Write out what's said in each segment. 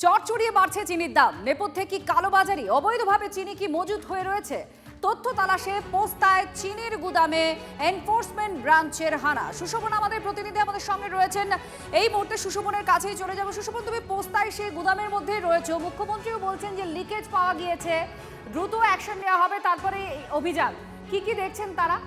চড়চড়িয়ে বাড়ছে চিনির দাম। নেপথ্যে কি কালোবাজারি, অবৈধভাবে চিনি কি মজুত হয়ে রয়েছে? তথ্য তালাশে পোস্তায় চিনির গুদামে এনফোর্সমেন্ট ব্রাঞ্চের হানা। সুশোভন আমাদের প্রতিনিধি আমাদের সঙ্গে রয়েছেন এই মুহূর্তে। সুশোভনের কাছেই চলে যাব। সুশোভন, তুমি পোস্তায় সেই গুদামের মধ্যে রয়েছে, মুখ্যমন্ত্রীও বলছেন যে লিকেজ পাওয়া গিয়েছে, দ্রুত অ্যাকশন নেওয়া হবে, তারপরে অভিযান। কি কি দেখছেন তারা?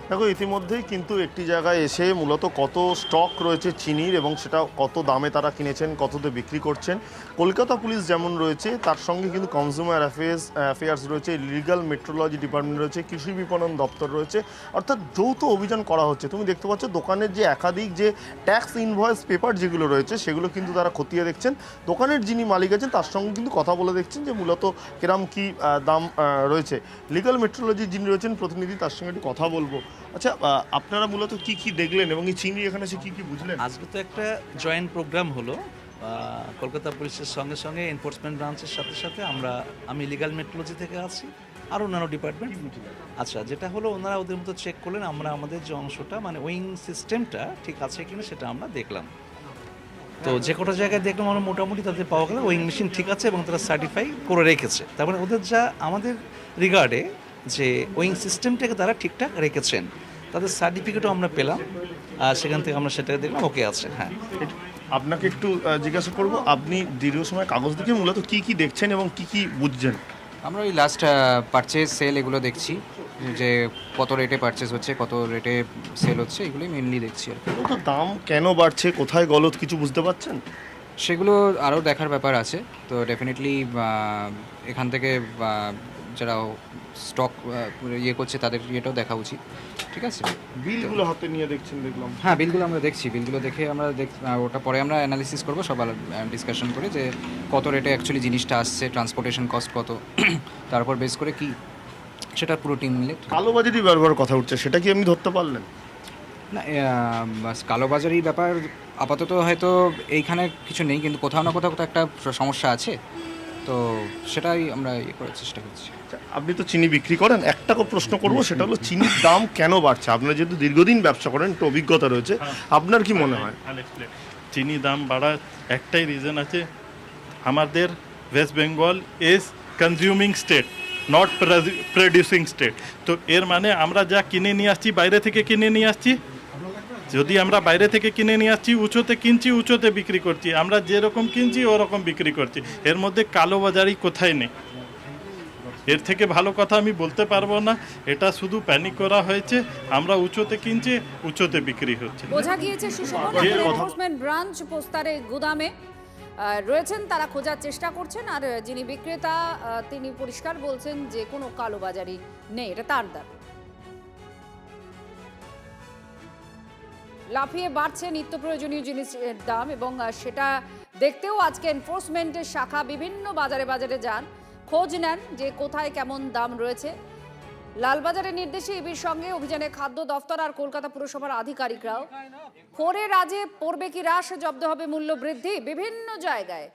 দেখো, ইতিমধ্যেই কিন্তু একটি জায়গায় এসে মূলত কত স্টক রয়েছে চিনির এবং সেটা কত দামে তারা কিনেছেন, কততে বিক্রি করছেন, কলকাতা পুলিশ যেমন রয়েছে তার সঙ্গে কিন্তু কনজিউমার অ্যাফেয়ার্স রয়েছে, লিগাল মেট্রোলজি ডিপার্টমেন্ট রয়েছে, কৃষি বিপণন দপ্তর রয়েছে, অর্থাৎ যৌথ অভিযান করা হচ্ছে। তুমি দেখতে পাচ্ছ দোকানের যে একাধিক যে ট্যাক্স ইনভয়েস পেপার যেগুলো রয়েছে সেগুলো কিন্তু তারা খতিয়ে দেখছেন। দোকানের যিনি মালিক আছেন তার সঙ্গে কিন্তু কথা বলে দেখছেন যে মূলত কিরম কি দাম রয়েছে। লিগাল মেট্রোলজি যিনি রয়েছেন প্রতিনিধি, তার সঙ্গে একটু কথা বলবো। আচ্ছা, আপনারা মূলত কি কি দেখলেন এবং এই চিনি এখানে এসে কি কি বুঝলেন? আজকে তো একটা জয়েন্ট প্রোগ্রাম হলো কলকাতা পুলিশের সঙ্গে সঙ্গে এনফোর্সমেন্ট ব্রাঞ্চের সাথে সাথে আমি লিগাল মেট্রোলজি থেকে আছি আর অন্যান্য ডিপার্টমেন্ট। আচ্ছা, যেটা হলো ওনারা ওদের মতো চেক করলেন, আমরা আমাদের যে অংশটা মানে ওয়িং সিস্টেমটা ঠিক আছে কিনা সেটা আমরা দেখলাম। তো যে কটা জায়গায় দেখলাম আমরা মোটামুটি তাদের পাওয়া গেল ওয়িং মেশিন ঠিক আছে এবং তারা সার্টিফাই করে রেখেছে। তার মানে ওদের যা আমাদের রিগার্ডে যে ওয়িং সিস্টেমটাকে তারা ঠিকঠাক রেখেছেন, তাদের সার্টিফিকেটও আমরা পেলাম, আর সেখান থেকে আমরা সেটা দেখলাম ওকে আছে। হ্যাঁ, আপনাকে একটু জিজ্ঞাসা করবো, আপনি দীর্ঘ সময় কাগজ দেখে মূলত কি কি দেখছেন এবং কি কি বুঝছেন? আমরা ওই লাস্ট পারচেজ সেল এগুলো দেখছি, যে কত রেটে পারচেজ হচ্ছে, কত রেটে সেল হচ্ছে, এগুলোই মেনলি দেখছি আর কি। তো দাম কেন বাড়ছে, কোথায় গলত, কিছু বুঝতে পারছেন? সেগুলো আরও দেখার ব্যাপার আছে। তো ডেফিনেটলি এখান থেকে যারা স্টক ইয়ে করছে তাদের ইয়েটাও দেখা উচিত। ঠিক আছে, বিলগুলো হাতে নিয়ে দেখছেন দেখলাম। হ্যাঁ, বিলগুলো আমরা দেখছি, বিলগুলো দেখে আমরা ওটা পরে আমরা অ্যানালিসিস করবো, সবার ডিসকাশন করে যে কত রেটে অ্যাকচুয়ালি জিনিসটা আসছে, ট্রান্সপোর্টেশন কস্ট কত, তারপর বেস করে কি সেটা পুরো টিম মিলে। কালোবাজারি বারবার কথা উঠছে, সেটা কি আপনি ধরতে পারলেন? না, কালোবাজারি ব্যাপার আপাতত হয়তো এইখানে কিছু নেই, কিন্তু কোথাও না কোথাও একটা সমস্যা আছে, তো সেটাই আমরা ইয়ে করার চেষ্টা করছি। আপনি তো চিনি বিক্রি করেন, একটা প্রশ্ন করবো, সেটা হলো চিনির দাম কেন বাড়ছে? আপনারা যেহেতু দীর্ঘদিন ব্যবসা করেন, একটু অভিজ্ঞতা রয়েছে, আপনার কি মনে হয়? চিনি দাম বাড়ার একটাই রিজন আছে, আমাদের West Bengal is consuming state, not producing state. তো এর মানে আমরা যা কিনে নিয়ে আসছি, বাইরে থেকে কিনে নিয়ে আসছি, যদি আমরা বাইরে থেকে কিনে নিয়ে আসছি, উঁচুতে কিনছি, উঁচুতে বিক্রি করছি, আমরা যেরকম কিনছি ওরকম বিক্রি করছি, এর মধ্যে কালোবাজারি কোথায় নেই। এর থেকে ভালো কথা আমি বলতে পারবো না, এটা শুধু প্যানিক করা হয়েছে, আমরা উঁচুতে কিনছি, উঁচুতে বিক্রি হচ্ছে। বোঝা গিয়েছে সুশোভন, এনফোর্সমেন্ট ব্রাঞ্চ পোস্তারে গুদামে রয়েছেন, তারা খোঁজার চেষ্টা করছেন, আর যিনি বিক্রেতা তিনি পরিষ্কার বলছেন যে কোনো কালোবাজারি নেই, এটা তার দাবি। লাফিয়ে বাড়ছে নিত্য প্রয়োজনীয় জিনিসের দাম এবং সেটা দেখতেও আজকে এনফোর্সমেন্টের শাখা বিভিন্ন বাজারে বাজারে যান, খোঁজ নেন যে কোথায় কেমন দাম রয়েছে। লালবাজারের নির্দেশে ইবির সঙ্গে অভিযানে খাদ্য দফতর আর কলকাতা পুরসভার আধিকারিকরাও। ফোরে রাজে পড়বে কি হ্রাস, জব্দ হবে মূল্য বৃদ্ধি, বিভিন্ন জায়গায়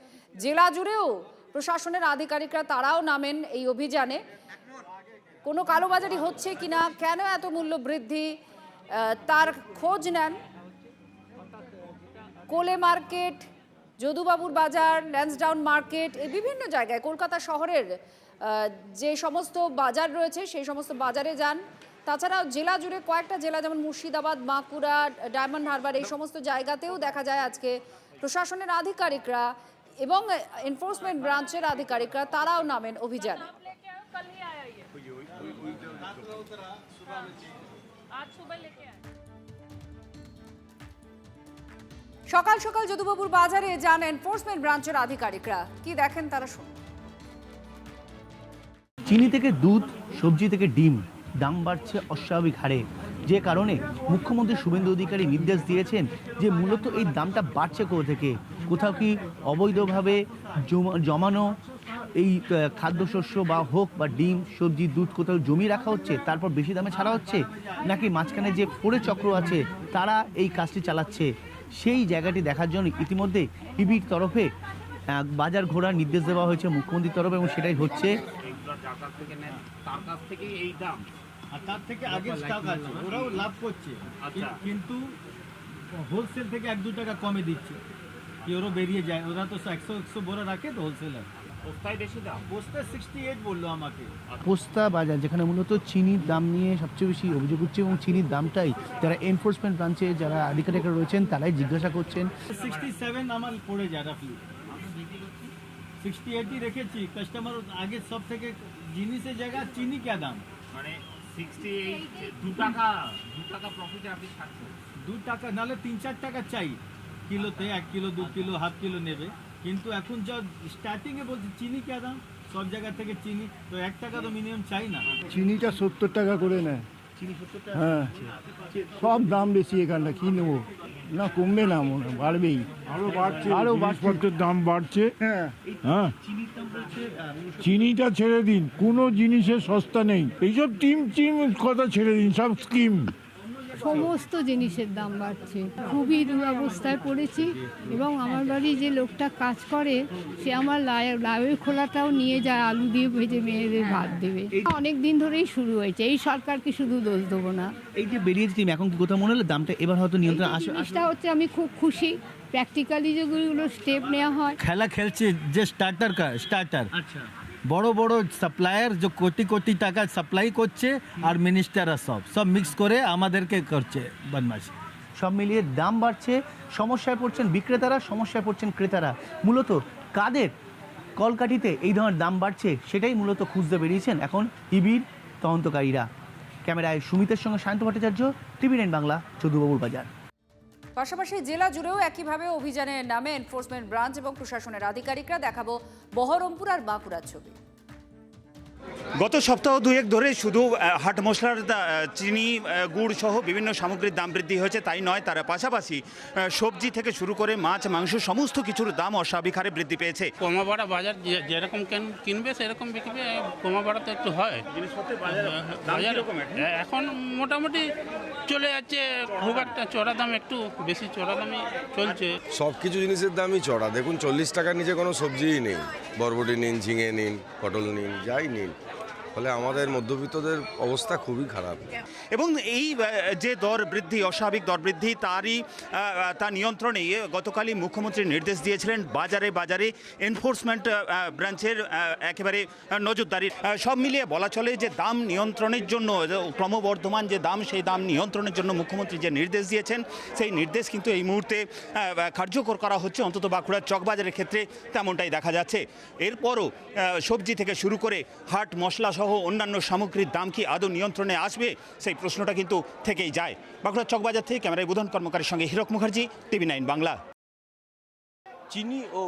জেলা জুড়েও প্রশাসনের আধিকারিকরা তারাও নামেন এই অভিযানে। কোনো কালোবাজারি হচ্ছে কিনা, কেন এত মূল্য বৃদ্ধি তার খোঁজ নেন। কোলে মার্কেট, যদুবাবুর বাজার, ল্যান্সডাউন মার্কেট, এই বিভিন্ন জায়গায় কলকাতা শহরের যে সমস্ত বাজার রয়েছে সেই সমস্ত বাজারে যান। তাছাড়াও জেলা জুড়ে কয়েকটা জেলা যেমন মুর্শিদাবাদ, বাঁকুড়া, ডায়মন্ড হারবার, এই সমস্ত জায়গাতেও দেখা যায় আজকে প্রশাসনের আধিকারিকরা এবং এনফোর্সমেন্ট ব্রাঞ্চের আধিকারিকরা তারাও নামেন অভিযানে। সকাল সকাল যদুবাবুর বাজারে যান এনফোর্সমেন্ট ব্রাঞ্চের আধিকারিকরা, কি দেখেন তারা শুনুন। চিনি থেকে দুধ, সবজি থেকে ডিম দাম বাড়ছে অস্বাভাবিক হারে, যে কারণে মুখ্যমন্ত্রী শুভেন্দু অধিকারী নির্দেশ দিয়েছেন যে মূলত এই দামটা বাড়ছে কোথা থেকে, কোথাও কি অবৈধভাবে জমানো এই খাদ্যশস্য বা হোক বা ডিম, সবজি, দুধ কোথাও জমিয়ে রাখা হচ্ছে, তারপর বেশি দামে ছাড়া হচ্ছে, নাকি মাঝখানে যে ফোরে চক্র আছে তারা এই কাজটি চালাচ্ছে, সেই জায়গাটি দেখার জন্য ইতিমধ্যে ইবির তরফে বাজার ঘোরার নির্দেশ দেওয়া হয়েছে মুখ্যমন্ত্রীর তরফে, এবং সেটাই হচ্ছে। তার কাছ থেকে এই দাম আর তার থেকে আগে স্টক আছে, ওরাও লাভ করছে, কিন্তু হোলসেল থেকে 1-2 টাকা কমে দিচ্ছে কি ওরা বেরিয়ে যায়, ওরা তো 100 বোরা রাখে তো হোলসেলার। কোথায় বেশি দাম? বস্তা 68 বললো আমাকে। পোস্তা বাজার যেখানে মূলত চিনির দাম নিয়ে সবচেয়ে বেশি অভিযোগ উঠছে এবং চিনির দামটাই যারা এনফোর্সমেন্ট ব্রাঞ্চে যারা আধিকারিকরা রয়েছেন তারাই জিজ্ঞাসা করছেন। 67 আমার পড়ে যায় রাফলি, 68 রেখেছি। কাস্টমার আগে সব থেকে জিনিসের জায়গা চিনি কে দাম, মানে 68 2 টাকা প্রফিটে আপনি ছাড়ছেন। 2 টাকা নাহলে 3-4 টাকা চাই কিলোতে, 1 কিলো 2 কিলো হাফ কিলো নেবে। কিন্তু এখন যা স্টার্টিংয়ে বলছে চিনি কে দাম, সব জায়গা থেকে চিনি তো 1 টাকা তো মিনিমাম চাই না। চিনিটা 70 টাকা করে নেয়। হ্যাঁ, সব দাম বেশি এখানটা, কি নেবো না, কমবে না, মনে হয় বাড়বেই, আরো জিনিসপত্রের দাম বাড়ছে। হ্যাঁ, চিনিটা ছেড়ে দিন, কোনো জিনিসের সস্তা নেই, এইসব টিম কথা ছেড়ে দিন, সব স্কিম। সমস্ত জিনিসের দাম বাড়ছে, খুবই দুরবস্থায় পড়েছি। এবং আমার বাড়ি যে লোকটা কাজ করে সে আমার লাউয়ের খোলাটাও নিয়ে যায়, আলু দিয়ে ভেজে মেয়েদের ভাত দেবে। অনেক দিন ধরেই শুরু হয়েছে, এই সরকারকে শুধু দোষ দেবো না। এই যে বেরিয়েছে টিম, এখন কি কোথাও মনে হলো দামটা এবার হয়তো নিয়ন্ত্রণ আসে? জিনিসটা হচ্ছে আমি খুব খুশি, প্র্যাকটিক্যালি যেগুলো স্টেপ নেওয়া হয়। খেলা খেলছে যে স্টার্টার আচ্ছা, বড় বড় সাপ্লায়ার যে কোটি কোটি টাকা সাপ্লাই করছে আর মিনিস্টাররা সব মিক্স করে আমাদেরকে করছে বদমাশি। সব মিলিয়ে দাম বাড়ছে, সমস্যায় পড়ছেন বিক্রেতারা, সমস্যায় পড়ছেন ক্রেতারা। মূলত কাদের কলকাঠিতে এই ধরনের দাম বাড়ছে সেটাই মূলত খুঁজতে বেরিয়েছেন এখন ইবির তদন্তকারীরা। ক্যামেরায় সুমিতের সঙ্গে শান্ত ভট্টাচার্য, TV9 বাংলা, চৌধুবাবুর বাজার। পাশাপাশি জেলা জুড়েও একইভাবে অভিযানের নামে এনফোর্সমেন্ট ব্রাঞ্চ এবং প্রশাসনের আধিকারিকরা। দেখাবো বহরমপুর আর বাঁকুড়ার ছবি। গত সপ্তাহ দুয়েক ধরে শুধু হাট মশলার চিনি, গুড় সহ বিভিন্ন সামগ্রীর দাম বৃদ্ধি হয়েছে তাই নয়, তার পাশাপাশি সবজি থেকে শুরু করে মাছ, মাংস সমস্ত কিছুর দাম অস্বাভাবিক হারে বৃদ্ধি পেয়েছে। কমা বাড়া বাজার যেরকম কিনবে সেরকম বিক্রি, কমা বাড়া তো একটু হয়। জিনিসপত্রের বাজার এখন মোটামুটি চলে যাচ্ছে, খুব একটা চড়া দাম, একটু বেশি চড়া দামই চলছে। সব কিছু জিনিসের দামই চড়া। দেখুন 40 টাকার নিচে কোনো সবজিই নেই। বরবটি নিন, ঝিঙে নিন, পটল নিন, যাই নিন, ফলে আমাদের মধ্যবিত্তদের অবস্থা খুবই খারাপ। এবং এই যে দর বৃদ্ধি, অস্বাভাবিক দর বৃদ্ধি, তা নিয়ন্ত্রণে গতকালই মুখ্যমন্ত্রী নির্দেশ দিয়েছিলেন বাজারে বাজারে এনফোর্সমেন্ট ব্রাঞ্চের একেবারে নজরদারি। সব মিলিয়ে বলা চলে যে দাম নিয়ন্ত্রণের জন্য, ক্রমবর্ধমান যে দাম, সেই দাম নিয়ন্ত্রণের জন্য মুখ্যমন্ত্রী যে নির্দেশ দিয়েছেন সেই নির্দেশ কিন্তু এই মুহূর্তে কার্যকর করা হচ্ছে, অন্তত বাঁকুড়ার চকবাজারের ক্ষেত্রে তেমনটাই দেখা যাচ্ছে। এরপরও সবজি থেকে শুরু করে হাট মশলা সহ অন্যান্য সামগ্রীর দাম কি আদৌ নিয়ন্ত্রণে আসবে, সেই প্রশ্নটা কিন্তু থেকেই যায়। বাঁকুড়ার চকবাজার থেকে ক্যামেরায় বুধন কর্মকারের সঙ্গে হীরক মুখার্জি, TV9 বাংলা। চিনি ও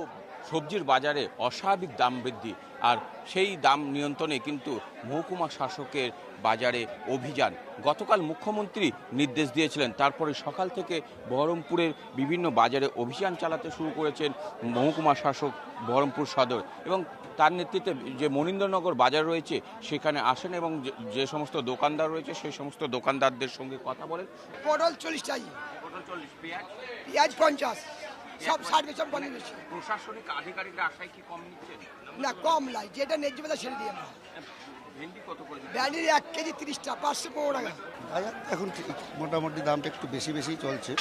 সবজির বাজারে অস্বাভাবিক দাম বৃদ্ধি, আর সেই দাম নিয়ন্ত্রণে কিন্তু মহকুমা শাসকের বাজারে অভিযান গতকাল মুখ্যমন্ত্রী নির্দেশ দিয়েছিলেন। তারপরে সকাল থেকে বহরমপুরের বিভিন্ন বাজারে অভিযান চালাতে শুরু করেছেন মহকুমা শাসক বহরমপুর সদর, এবং তার নেতৃত্বে যে মনীন্দ্রনগর বাজার রয়েছে সেখানে আসেন এবং যে সমস্ত দোকানদার রয়েছে সেই সমস্ত দোকানদারদের সঙ্গে কথা বলেন। পটল 40 চাই, পটল 40, পেঁয়াজ 50, সব 60 সব কমে বেশি। প্রশাসনিক আধিকারিকরা আশায় কি কম নিচ্ছেন? না, কম নাই, যেটা ন্যায্য বাজার ছেড়ে দিয়ে আমরা। ভেন্ডি কত করে? ভেন্ডির 1 কেজি 30 টাকা, 515 টাকা। বাজার এখন মোটামুটি দামটা একটু বেশি চলছে,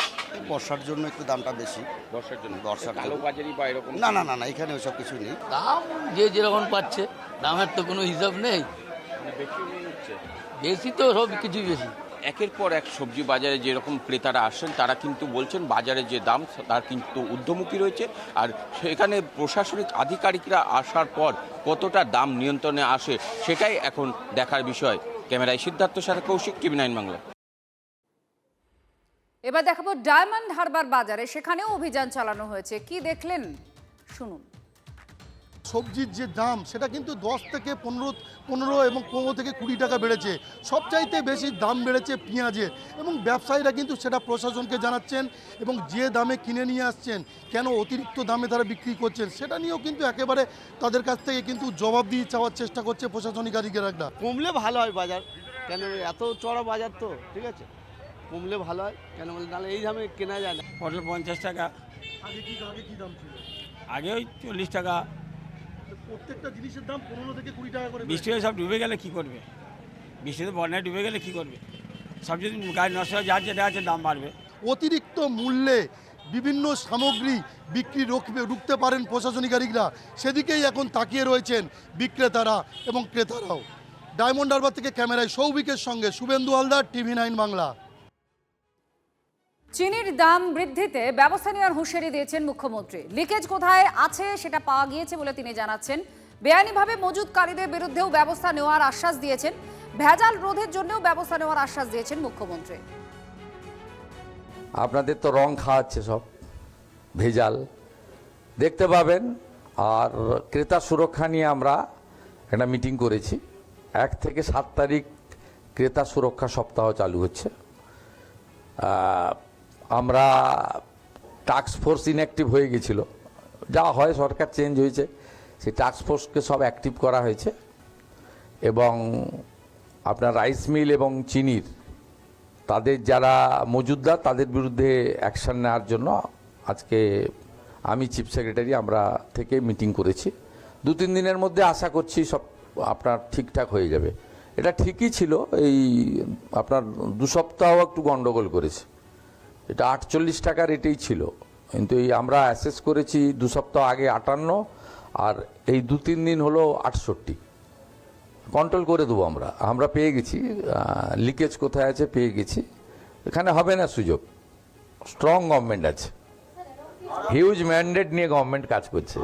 বর্ষার জন্য একটু দামটা বেশি। বর্ষার জন্য বর্ষার কালো বাজারি বা এরকম? না, এখানে ওইসব কিছু নেই। দাম যে যেরকম পাচ্ছে, দামের তো কোনো হিসাব নেই। বেশি নিচ্ছে? বেশি তো সব কিছুই বেশি। একের পর এক সবজি বাজারে যেরকম ক্রেতারা আসেন তারা কিন্তু বলছেন বাজারে যে দাম তার কিন্তু ঊর্ধ্বমুখী রয়েছে, আর সেখানে প্রশাসনিক আধিকারিকরা আসার পর কতটা দাম নিয়ন্ত্রণে আসে সেটাই এখন দেখার বিষয়। ক্যামেরায় সিদ্ধার্থ সাথে কৌশিক, TV9 বাংলা। এবার দেখাবো ডায়মন্ড হারবার বাজারে, সেখানেও অভিযান চালানো হয়েছে। কি দেখলেন শুনুন। সবজির যে দাম সেটা কিন্তু 10 থেকে 15 এবং 15 থেকে 20 টাকা বেড়েছে। সবচাইতে বেশি দাম বেড়েছে পেঁয়াজের, এবং ব্যবসায়ীরা কিন্তু সেটা প্রশাসনকে জানাচ্ছেন এবং যে দামে কিনে নিয়ে আসছেন কেন অতিরিক্ত দামে তারা বিক্রি করছেন সেটা নিয়েও কিন্তু একেবারে তাদের কাছ থেকে কিন্তু জবাবদিহি চাওয়ার চেষ্টা করছে প্রশাসনিক আধিকারিকরা। কমলে ভালো হয় বাজার, কেন এত চড়া বাজার তো, ঠিক আছে, কমলে ভালো হয়, কেন বলে নাহলে এই দামে কেনা যায় না। পটল 50 টাকা, আগে কি দাম ছিল? আগে ওই 40 টাকা। প্রত্যেকটা জিনিসের দাম 15 থেকে 20 টাকা করে। বৃষ্টি হয়ে সব ডুবে গেলে কি করবে? বৃষ্টিতে বন্যায় ডুবে গেলে কি করবে? সব যদি গাছ নষ্ট হয়ে যার যেটা আছে দাম বাড়বে। অতিরিক্ত মূল্যে বিভিন্ন সামগ্রী বিক্রি রুখতে পারেন প্রশাসনিকারীরা, সেদিকেই এখন তাকিয়ে রয়েছেন বিক্রেতারা এবং ক্রেতারাও। ডায়মন্ড হারবার থেকে ক্যামেরায় সৌভিকের সঙ্গে শুভেন্দু হালদার, TV9 বাংলা। চিনির দাম বৃদ্ধিতে ব্যবস্থা নেওয়ার হুঁশিয়ারি দিয়েছেন মুখ্যমন্ত্রী। লিকেজ কোথায় আছে সেটা পাওয়া গিয়েছে বলে তিনি জানাচ্ছেন। বেআইনিভাবে মজুতকারীদের বিরুদ্ধেও ব্যবস্থা নেওয়ার আশ্বাস দিয়েছেন। ভেজাল রোধের জন্যও ব্যবস্থা নেওয়ার আশ্বাস দিয়েছেন মুখ্যমন্ত্রী। আপনাদের তো রং খাওয়াচ্ছে সব ভেজাল দেখতে পাবেন। আর ক্রেতা সুরক্ষা নিয়ে আমরা একটা মিটিং করেছি। 1 থেকে 7 তারিখ ক্রেতা সুরক্ষা সপ্তাহ চালু হচ্ছে। আমরা টাস্ক ফোর্স ইনঅ্যাক্টিভ হয়ে গেছিল, যা হয় সরকার চেঞ্জ হয়েছে, সেই টাস্ক ফোর্সকে সব অ্যাক্টিভ করা হয়েছে এবং আপনার রাইস মিল এবং চিনির তাদের যারা মজুদদার তাদের বিরুদ্ধে অ্যাকশন নেওয়ার জন্য আজকে আমি চিফ সেক্রেটারি আমরা থেকে মিটিং করেছি। 2-3 দিনের মধ্যে আশা করছি সব আপনার ঠিকঠাক হয়ে যাবে। এটা ঠিকই ছিল, এই আপনার 2 সপ্তাহ একটু গন্ডগোল করেছে। এটা 48 টাকা রেটেই ছিল, কিন্তু এই আমরা অ্যাসেস করেছি 2 সপ্তাহ আগে 58, আর এই 2-3 দিন হলো 68। কন্ট্রোল করে দেবো আমরা পেয়ে গেছি, লিকেজ কোথায় আছে পেয়ে গেছি। এখানে হবে না সুযোগ, স্ট্রং গভর্নমেন্ট আছে, হিউজ ম্যান্ডেট নিয়ে গভর্নমেন্ট কাজ করছে।